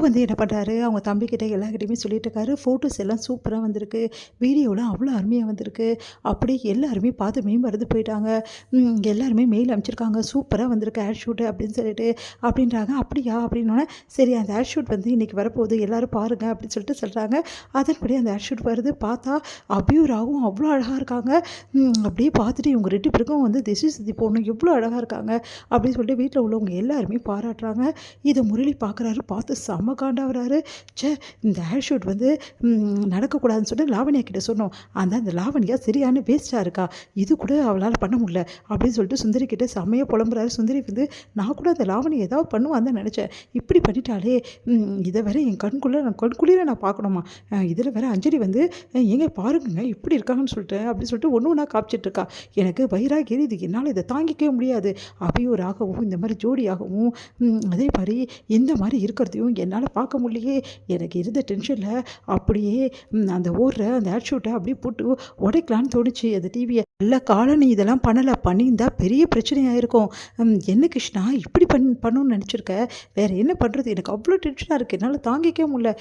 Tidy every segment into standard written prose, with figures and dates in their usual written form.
வந்து என்ன பண்ணுறாரு, அவங்க தம்பிக்கிட்ட எல்லார்கிட்டயுமே சொல்லிட்டு இருக்காரு, ஃபோட்டோஸ் எல்லாம் சூப்பரா வந்திருக்கு. வீடியோலாம் அவ்வளோ அருமையா வந்திருக்கு. அப்படியே எல்லாருமே பார்த்து மெய்மறந்து போயிட்டாங்க. எல்லாருமே மெயில் அனுப்பிச்சிருக்காங்க. சூப்பரா வந்திருக்கு ஆட் ஷூட்டு அப்படின்னு சொல்லிட்டு அப்படின்றாங்க. அப்படியா? அப்படின்னோனே, சரி அந்த ஆட் ஷூட் வந்து இன்னைக்கு வரப்போகுது. எல்லாரும் பாருங்க அப்படின்னு சொல்லிட்டு சொல்றாங்க. அதன்படி அந்த ஆட் ஷூட் வருது. பார்த்தா அபியும் ராகும் அவ்வளோ அழகா இருக்காங்க. அப்படியே பார்த்துட்டு இவங்க 2 பேருக்கும் வந்து திசை சுத்தி போடணும். எவ்வளோ அழகா இருக்காங்க அப்படின்னு சொல்லிட்டு வீட்ல உள்ளவங்க எல்லாருமே பாராட்டுறாங்க. இத முரளி பார்க்குறாரு. பார்த்து செம்ம காண்டாவுறாரு. ச்சே! இந்த ஹேர் ஷூட் வந்து நடக்கக்கூடாதுன்னு சொல்லி லாவண்யா கிட்ட சொன்னோம். அந்த லாவண்யா சரியான வேஸ்ட்டா இருக்கா. இது கூட அவளால பண்ண முடியல. அப்படின்னு சொல்லிட்டு சுந்தரி கிட்ட செம்மையா புலம்புறாரு. சுந்தரி வந்து நான் கூட அந்த லாவண்யா ஏதாவது பண்ணுவான்னு தான் நெனச்சேன். இப்படி பண்ணிட்டாளே! இத வேற என் கண்குளிர நான் பார்க்கணுமா? இதில வேற அஞ்சலி வந்து ஏங்க பாருங்கங்க இப்படி இருக்காங்கன்னு சொல்லிட்டு அப்படின்னு சொல்லிட்டு ஒண்ணு ஒண்ணா காமிச்சிட்டு இருக்கா. எனக்கு வயிறாக எரியுது. என்னால இத தாங்கிக்கவே முடியாது. அபியும் ராகவும் இந்த மாரி ஜோடியாகவும் அதே மாரி இந்த மாரி இருக்கிறதையும் என்னால பார்க்க முடியலையே! எனக்கு இருந்த டென்ஷன்ல அப்படியே அந்த ஓடுற அந்த ஆட் ஷூட்ட அப்படியே போட்டு உடைக்கலான்னு தோணுச்சு அந்த டிவிய. நல்ல காலம் நீ இதெல்லாம் பண்ணல. பண்ணியிருந்தா பெரிய பிரச்சனையாயிருக்கும். என்ன கிருஷ்ணா இப்படி பண்ணணும்னு நெனச்சிருக்க? வேற என்ன பண்றது? எனக்கு அவ்வளோ டென்ஷனா இருக்கு. என்னால தாங்கிக்கவே முடியல.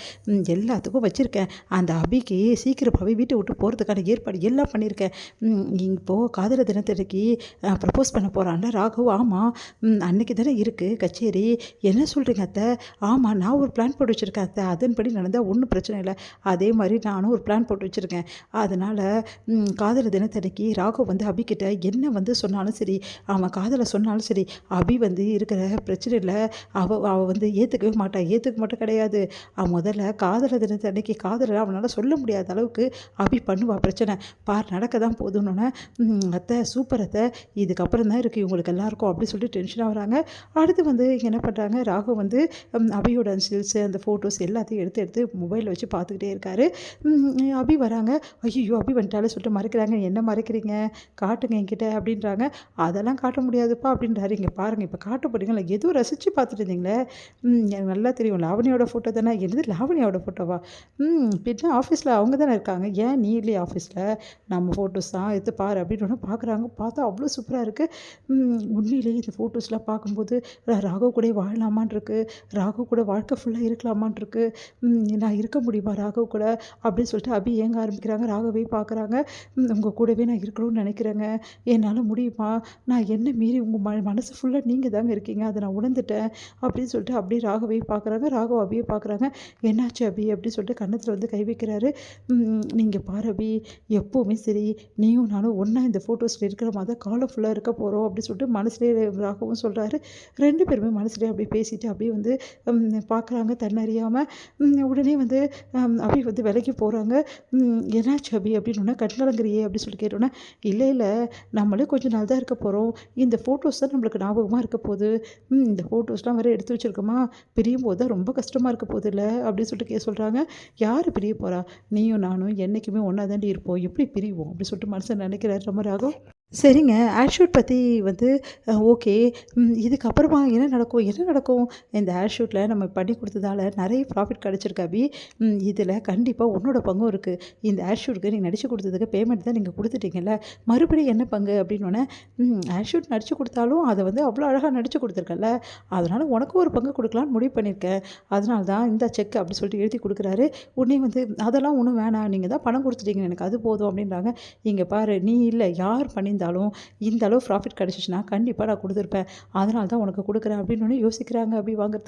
எல்லாத்துக்கும் வச்சிருக்கேன். அந்த அபிக்கு சீக்கிரமாவே வீட்ட விட்டு போறதுக்கான ஏற்பாடு எல்லாம் பண்ணியிருக்கேன். இப்போ காதலர் தினத்தன்னைக்கு ப்ரப்போஸ் பண்ண போறான்ல ராகவ். ஆமா. அன்னைக்கு தானே இருக்கு கச்சேரி. என்ன சொல்றீங்க அத்த? ஆமா, நான் ஒரு பிளான் போட்டு வச்சிருக்கேன் அத்த. அதன்படி நடந்தா ஒண்ணும் பிரச்சனை இல்ல. அதே மாரி நானும் ஒரு பிளான் போட்டு வச்சிருக்கேன். அதனால காதலர் தினத்தன்னைக்கு ராகவ் வந்து அபிகிட்ட என்ன வந்து சொன்னாலும் சரி, அவன் காதல சொன்னாலும் சரி, அபி வந்து இருக்கிற பிரச்சனையில அவ வந்து ஏத்துக்கவே மாட்டா. ஏத்துக்க மட்டும் கிடையாது. முதல்ல காதலர் தினத்தன்னைக்கு காதல அவனால சொல்ல முடியாத அளவுக்கு அபி பண்ணுவா பிரச்சனை. நடக்க தான் போதுன்னோனே, அத்தை சூப்பர் அத்தை. இதுக்கப்புறம் தான் இருக்கு இவங்களுக்கு எல்லாருக்கும் அப்படின்னு சொல்லிட்டு டென்ஷன் ஆகுறாங்க. அடுத்து வந்து என்ன பண்ணுறாங்க, ராகவ் வந்து அபியோட ஸ்டில்ஸு அந்த ஃபோட்டோஸ் எல்லாத்தையும் எடுத்து எடுத்து மொபைலில் வச்சு பார்த்துக்கிட்டே இருக்காரு. அபி வராங்க. ஐயோ அபி வந்துட்டாலே சொல்லிட்டு மறைக்கிறாங்க. என்ன மறைக்கிறீங்க, காட்டுங்க என்கிட்ட அப்படின்றாங்க. அதெல்லாம் காட்ட முடியாதுப்பா அப்படின்றாரு. இங்கே பாருங்கள் இப்போ காட்ட போறீங்களா, ஏதோ ரசித்து பார்த்துட்டு இருந்தீங்களே. எனக்கு நல்லா தெரியும் லாவணியோட ஃபோட்டோ தானே. என்னது லாவணியோட ஃபோட்டோவா? பின்ன ஆஃபீஸில் அவங்க தானே இருக்காங்க. ஏன் நீ இல்லையா ஆஃபீஸில்? நம்ம ஃபோட்டோஸ் தான் எடுத்து பாரு அப்படின்னு பார்க்குறாங்க. பார்த்தா அவ்வளோ சூப்பராக இருக்குது. உண்மையிலேயே இந்த ஃபோட்டோஸ்லாம் பார்க்கும்போது ராகவ் கூட வாழலாமான் இருக்கு. ராகவ் கூட வாழ்க்கை ஃபுல்லாக இருக்கலாமான் இருக்கு. நான் இருக்க முடியுமா ராகவ் கூட அப்படின்னு சொல்லிட்டு அபி ஏங்க ஆரம்பிக்கிறாங்க. ராகவே பார்க்குறாங்க. உங்கள் கூடவே நான் இருக்கணும்னு நினைக்கிறேங்க. என்னால் முடியுமா? நான் என்ன மீறி உங்கள் மனசு ஃபுல்லாக நீங்கள் தாங்க இருக்கீங்க. அதை நான் உணர்ந்துட்டேன் அப்படின்னு சொல்லிட்டு அப்படியே ராகவே பார்க்குறாங்க. ராகவ் அபியை பார்க்குறாங்க. என்னாச்சு அபி அப்படின்னு சொல்லிட்டு கன்னத்தில் வந்து கை வைக்கிறாரு. நீங்கள் பாரு அபி, எப்போவுமே சரி நீயும் நானும் ஒன்றா இந்த ஃபோட்டோஸில் இருக்கிற மாதிரி தான் காலம் ஃபுல்லாக இருக்க போகிறோம் அப்படின்னு சொல்லிட்டு மனசுலேயே ராகவும் சொல்கிறாரு. 2 பேருமே மனசுலேயே அப்படியே பேசிட்டு அப்படியே வந்து பார்க்குறாங்க தன்னறியாமல். உடனே வந்து அபி வந்து விலைக்கு போகிறாங்க. என்னாச்சு அபி அப்படின்னோடனே கண்கலங்குறியே அப்படின்னு சொல்லி கேட்டோன்னே, இல்லை இல்லை நம்மளே கொஞ்சம் நாள் தான் இருக்க போகிறோம். இந்த ஃபோட்டோஸ் தான் நம்மளுக்கு ஞாபகமாக இருக்க போகுது. இந்த ஃபோட்டோஸ்லாம் வேறு எடுத்து வச்சுருக்கோமா, பிரியும் போது தான் ரொம்ப கஷ்டமாக இருக்க போகுது இல்லை அப்படின்னு சொல்லிட்டு சொல்கிறாங்க. யார் பிரிய போகிறா? நீயும் நானும் என்றைக்குமே ஒன்றா தாண்டி இருப்போம். எப்படி பிரிவோம் அப்படின்னு சொல்லிட்டு மனசில் நினைக்கிறாரு நம்ம ராகவ். சரிங்க. ஆட் ஷூட் பத்தி வந்து ஓகே. இதுக்கப்புறமா என்ன நடக்கும்? என்ன நடக்கும்? இந்த ஆட் ஷூட்ல நம்ம பண்ணி குடுத்ததால நெறைய ப்ராஃபிட் கிடைச்சிருக்கு அபி. இதில கண்டிப்பா உன்னோட பங்கும் இருக்கு. இந்த ஆட் ஷூட்க்கு நீங்க நடிச்சு குடுத்ததுக்கு பேமெண்ட் தான் நீங்க குடுத்துட்டீங்கல்ல. மறுபடியும் என்ன பங்கு? அப்டின்னோனே, ஆட் ஷூட் நடிச்சு குடுத்தாலும் அத வந்து அவ்வளோ அழகா நடிச்சு குடுத்துருக்கல்ல. அதனால உனக்கும் ஒரு பங்கு குடுக்கலான்னு முடிவு பண்ணியிருக்கேன். அதனால தான் இந்தா செக் அப்டி சொல்லிட்டு எழுதி குடுக்குறாரு. உடனே வந்து அதெல்லாம் ஒண்ணும் வேணாம். நீங்க தான் பணம் குடுத்துட்டீங்க. எனக்கு அது போதும் அப்டின்றாங்க. இங்க பாரு நீ இல்ல யார் பண்ணியிருந்தாலும் இந்த அளவு ப்ராஃபிட் கிடைச்சிச்சுன்னா கண்டிப்பா நான் குடுத்துருப்பேன். அதனால தான் உனக்கு குடுக்குறேன் அப்டின்னோனே யோசிக்கிறாங்க அபி வாங்குறதுக்கு.